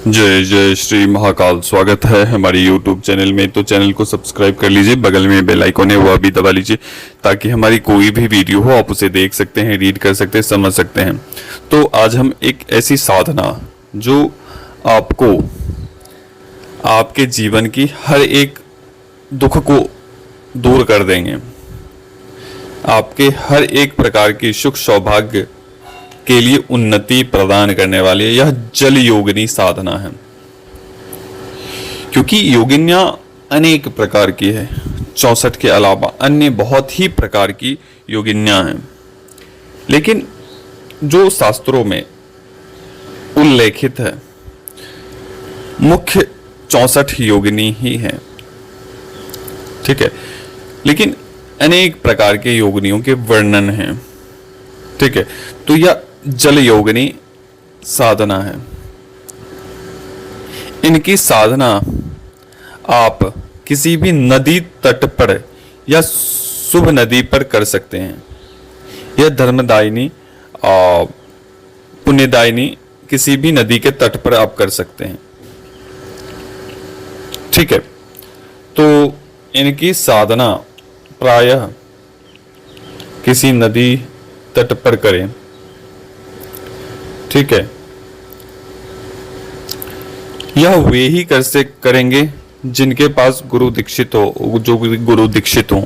जय जय श्री महाकाल। स्वागत है हमारे YouTube चैनल में। तो चैनल को सब्सक्राइब कर लीजिए, बगल में बेल आइकन है वह भी दबा लीजिए ताकि हमारी कोई भी वीडियो हो आप उसे देख सकते हैं, रीड कर सकते हैं, समझ सकते हैं। तो आज हम एक ऐसी साधना जो आपको आपके जीवन की हर एक दुख को दूर कर देंगे, आपके हर एक प्रकार की सुख सौभाग्य के लिए उन्नति प्रदान करने वाली यह जल योगिनी साधना है। क्योंकि योगिनियां अनेक प्रकार की है, 64 के अलावा अन्य बहुत ही प्रकार की योगिनियां हैं, लेकिन जो शास्त्रों में उल्लेखित है मुख्य 64 योगिनी ही है। ठीक है, लेकिन अनेक प्रकार के योगिनियों के वर्णन हैं। ठीक है, तो यह जल योगिनी साधना है। इनकी साधना आप किसी भी नदी तट पर या शुभ नदी पर कर सकते हैं। यह धर्मदायिनी और पुण्यदायिनी किसी भी नदी के तट पर आप कर सकते हैं। ठीक है, तो इनकी साधना प्रायः किसी नदी तट पर करें। ठीक है, यह वे ही करेंगे जिनके पास गुरु दीक्षित हो, जो गुरु दीक्षित हो।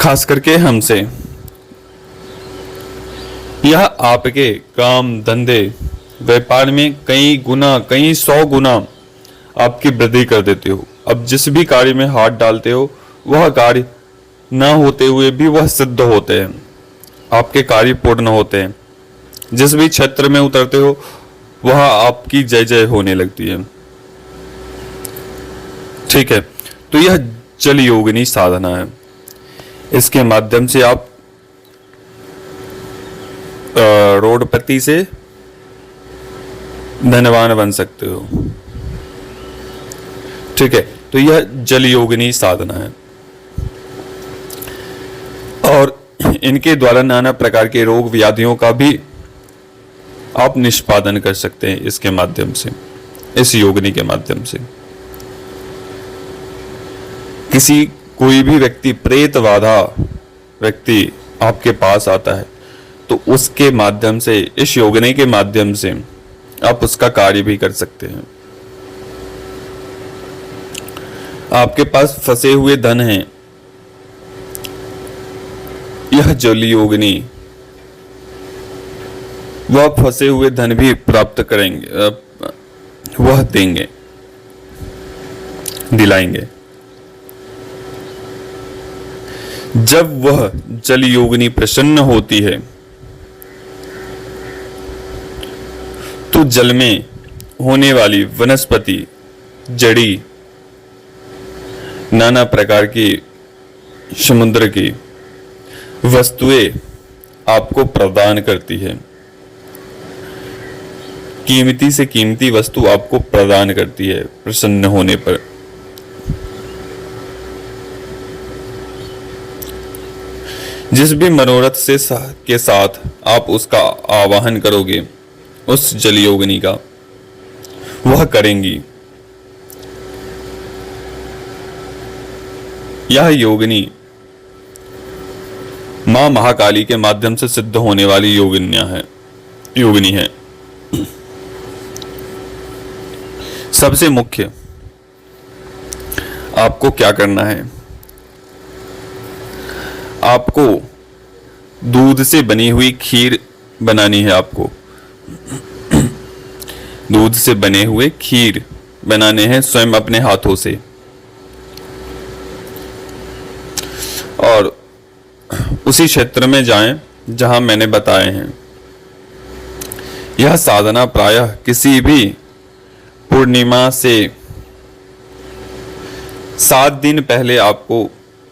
खास करके हमसे यह आपके काम धंधे व्यापार में कई गुना, कई 100 गुना आपकी वृद्धि कर देते हो। अब जिस भी कार्य में हाथ डालते हो वह कार्य न होते हुए भी वह सिद्ध होते हैं, आपके कार्य पूर्ण होते हैं। जिस भी क्षेत्र में उतरते हो वह आपकी जय जय होने लगती है। ठीक है, तो यह जल योगिनी साधना है। इसके माध्यम से आप रोडपति से धनवान बन सकते हो। ठीक है, तो यह जल योगिनी साधना है और इनके द्वारा नाना प्रकार के रोग व्याधियों का भी आप निष्पादन कर सकते हैं इसके माध्यम से, इस योगिनी के माध्यम से। कोई भी व्यक्ति प्रेत बाधा व्यक्ति आपके पास आता है तो उसके माध्यम से, इस योगिनी के माध्यम से आप उसका कार्य भी कर सकते हैं। आपके पास फंसे हुए धन हैं, यह जल योगिनी वह फंसे हुए धन भी प्राप्त करेंगे, वह देंगे, दिलाएंगे। जब वह जल योगिनी प्रसन्न होती है तो जल में होने वाली वनस्पति, जड़ी, नाना प्रकार की समुद्र की वस्तुएं आपको प्रदान करती है। कीमती से कीमती वस्तु आपको प्रदान करती है प्रसन्न होने पर। जिस भी मनोरथ के साथ आप उसका आवाहन करोगे, उस जल योगिनी का, वह करेंगी। यह योगिनी मां महाकाली के माध्यम से सिद्ध होने वाली योगिनी है। सबसे मुख्य आपको क्या करना है, आपको दूध से बनी हुई खीर बनानी है। आपको दूध से बने हुए खीर बनाने हैं स्वयं अपने हाथों से, और उसी क्षेत्र में जाएं जहां मैंने बताए हैं। यह साधना प्रायः किसी भी पूर्णिमा से 7 दिन पहले आपको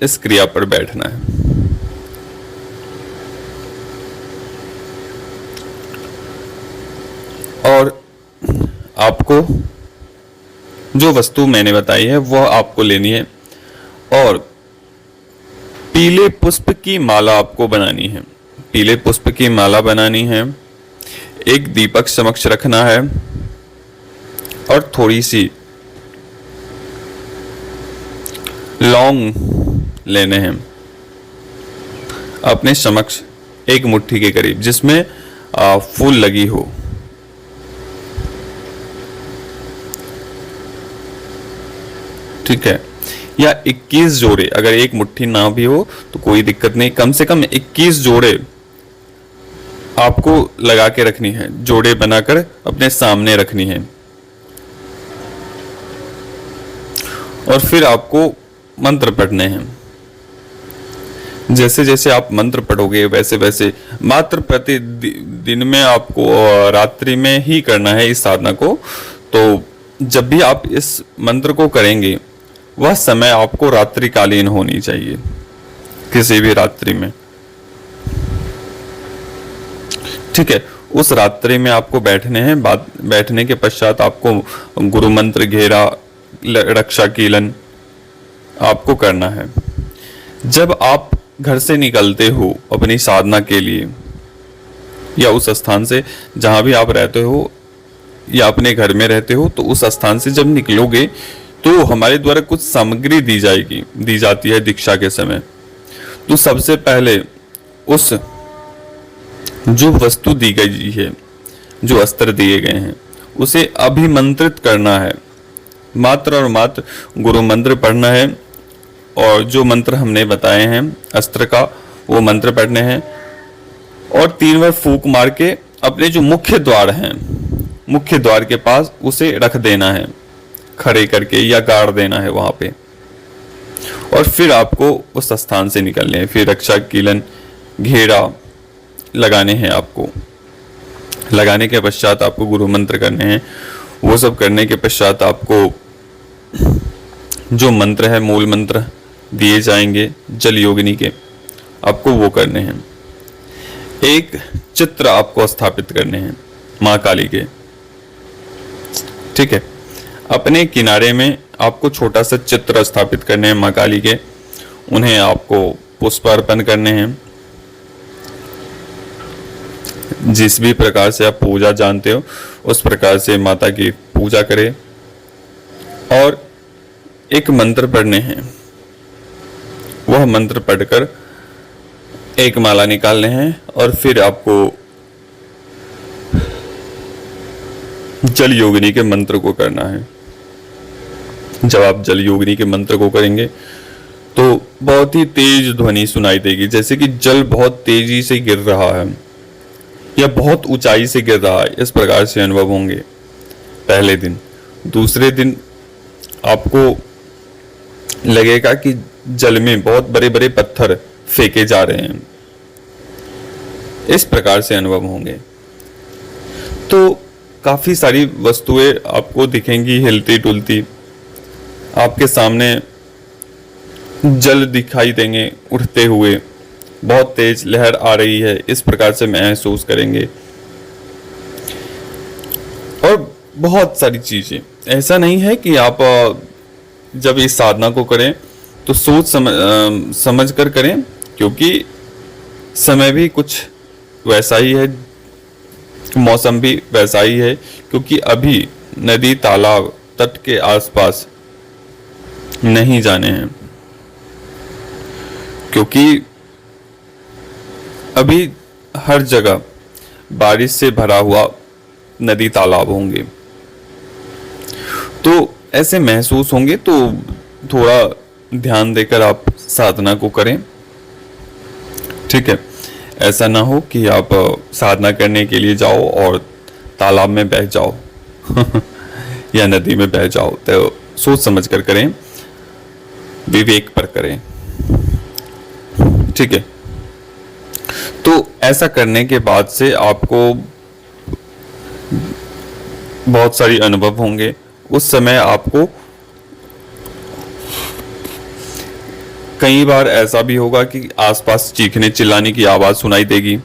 इस क्रिया पर बैठना है। और आपको जो वस्तु मैंने बताई है वह आपको लेनी है और पीले पुष्प की माला आपको बनानी है। पीले पुष्प की माला बनानी है, एक दीपक समक्ष रखना है और थोड़ी सी लौंग लेने हैं अपने समक्ष, एक मुट्ठी के करीब, जिसमें फूल लगी हो। ठीक है, या 21 जोड़े, अगर एक मुट्ठी ना भी हो तो कोई दिक्कत नहीं, कम से कम 21 जोड़े आपको लगा के रखनी है, जोड़े बनाकर अपने सामने रखनी है। और फिर आपको मंत्र पढ़ने हैं। जैसे जैसे आप मंत्र पढ़ोगे वैसे वैसे, मात्र प्रति दिन में आपको रात्रि में ही करना है इस साधना को। तो जब भी आप इस मंत्र को करेंगे वह समय आपको रात्रिकालीन होनी चाहिए, किसी भी रात्रि में। ठीक है, उस रात्रि में आपको बैठने हैं। बैठने के पश्चात आपको गुरु मंत्र, घेरा, रक्षा कीलन आपको करना है। जब आप घर से निकलते हो अपनी साधना के लिए, या उस स्थान से जहां भी आप रहते हो या अपने घर में रहते हो, तो उस स्थान से जब निकलोगे तो हमारे द्वारा कुछ सामग्री दी जाती है दीक्षा के समय। तो सबसे पहले उस जो वस्तु दी गई है, जो अस्त्र दिए गए हैं, उसे अभिमंत्रित करना है। मात्र और मात्र गुरु मंत्र पढ़ना है, और जो मंत्र हमने बताए हैं अस्त्र का, वो मंत्र पढ़ने हैं। और 3 बार फूंक मार के अपने जो मुख्य द्वार हैं, मुख्य द्वार के पास उसे रख देना है, खड़े करके, या गाड़ देना है वहां पे। और फिर आपको उस स्थान से निकलने हैं। फिर रक्षा कीलन, घेरा लगाने हैं आपको। लगाने के पश्चात आपको गुरु मंत्र करने हैं। वो सब करने के पश्चात आपको जो मंत्र है, मूल मंत्र दिए जाएंगे जल योगिनी के, आपको वो करने हैं। एक चित्र आपको स्थापित करने हैं माँ काली के। ठीक है, अपने किनारे में आपको छोटा सा चित्र स्थापित करने हैं माँ काली के। उन्हें आपको पुष्प अर्पण करने हैं। जिस भी प्रकार से आप पूजा जानते हो उस प्रकार से माता की पूजा करें। और एक मंत्र पढ़ने हैं, वह मंत्र पढ़कर एक माला निकालने हैं। और फिर आपको जल योगिनी के मंत्र को करना है। जब आप जल योगिनी के मंत्र को करेंगे तो बहुत ही तेज ध्वनि सुनाई देगी, जैसे कि जल बहुत तेजी से गिर रहा है या बहुत ऊंचाई से गिर रहा है, इस प्रकार से अनुभव होंगे पहले दिन। दूसरे दिन आपको लगेगा कि जल में बहुत बड़े बड़े पत्थर फेंके जा रहे हैं, इस प्रकार से अनुभव होंगे। तो काफी सारी वस्तुएं आपको दिखेंगी हिलती डुलती, आपके सामने जल दिखाई देंगे उठते हुए, बहुत तेज लहर आ रही है, इस प्रकार से महसूस करेंगे। और बहुत सारी चीजें, ऐसा नहीं है कि आप जब इस साधना को करें तो सोच समझ कर करें, क्योंकि समय भी कुछ वैसा ही है, मौसम भी वैसा ही है। क्योंकि अभी नदी तालाब तट के आसपास नहीं जाने हैं, क्योंकि अभी हर जगह बारिश से भरा हुआ नदी तालाब होंगे, तो ऐसे महसूस होंगे। तो थोड़ा ध्यान देकर आप साधना को करें। ठीक है, ऐसा ना हो कि आप साधना करने के लिए जाओ और तालाब में बह जाओ या नदी में बह जाओ। तो सोच समझ कर करें, विवेक पर करें। ठीक है, तो ऐसा करने के बाद से आपको बहुत सारी अनुभव होंगे। उस समय आपको कई बार ऐसा भी होगा कि आसपास चीखने चिल्लाने की आवाज सुनाई देगी,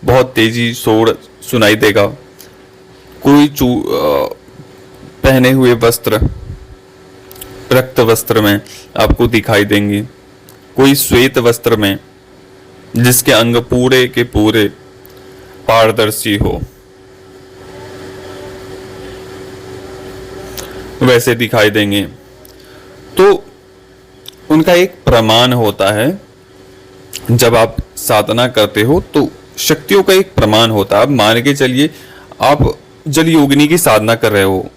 बहुत तेजी शोर सुनाई देगा। कोई पहने हुए वस्त्र रक्त वस्त्र में आपको दिखाई देंगे, कोई श्वेत वस्त्र में जिसके अंग पूरे के पूरे पारदर्शी हो। वैसे दिखाई देंगे। तो उनका एक प्रमाण होता है, जब आप साधना करते हो तो शक्तियों का एक प्रमाण होता है। अब मान के चलिए आप जल योगिनी की साधना कर रहे हो,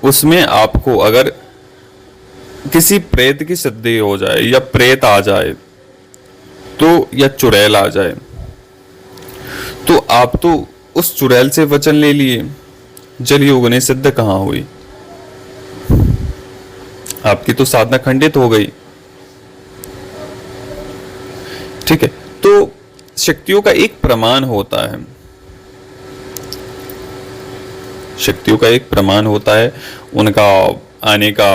उसमें आपको अगर किसी प्रेत की सिद्धि हो जाए या प्रेत आ जाए तो, या चुड़ैल आ जाए, तो आप तो उस चुड़ैल से वचन ले लिए, जल योगिनी सिद्ध कहां हुई? आपकी तो साधना खंडित हो गई। ठीक है, तो शक्तियों का एक प्रमाण होता है, शक्तियों का एक प्रमाण होता है, उनका आने का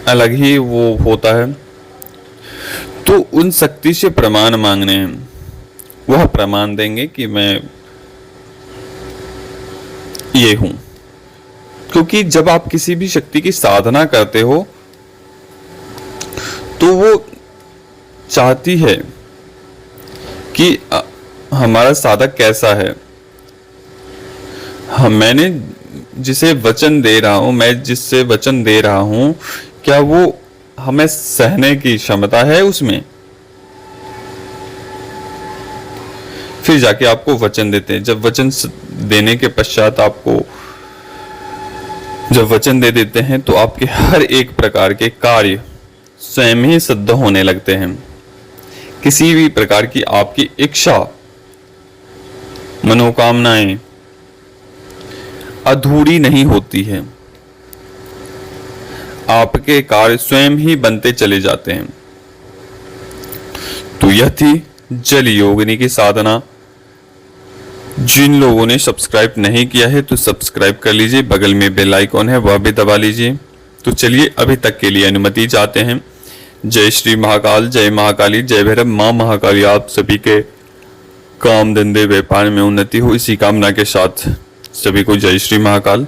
अलग ही वो होता है। तो उन शक्ति से प्रमाण मांगने हैं, वह प्रमाण देंगे कि मैं ये हूं। क्योंकि जब आप किसी भी शक्ति की साधना करते हो तो वो चाहती है कि हमारा साधक कैसा है। मैंने जिसे वचन दे रहा हूं, मैं जिससे वचन दे रहा हूं, क्या वो हमें सहने की क्षमता है उसमें? फिर जाके आपको वचन देते हैं। जब वचन देने के पश्चात आपको जब वचन दे देते हैं तो आपके हर एक प्रकार के कार्य स्वयं ही सिद्ध होने लगते हैं। किसी भी प्रकार की आपकी इच्छा, मनोकामनाएं अधूरी नहीं होती है, आपके कार्य स्वयं ही बनते चले जाते हैं। तो यह थी जल योगिनी की साधना। जिन लोगों ने सब्सक्राइब नहीं किया है तो सब्सक्राइब कर लीजिए, बगल में बेल आइकॉन है वह भी दबा लीजिए। तो चलिए अभी तक के लिए अनुमति चाहते हैं। जय श्री महाकाल, जय महाकाली, जय भैरव, मां महाकाली आप सभी के काम धंधे व्यापार में उन्नति हो, इसी कामना के साथ सभी को जय श्री महाकाल।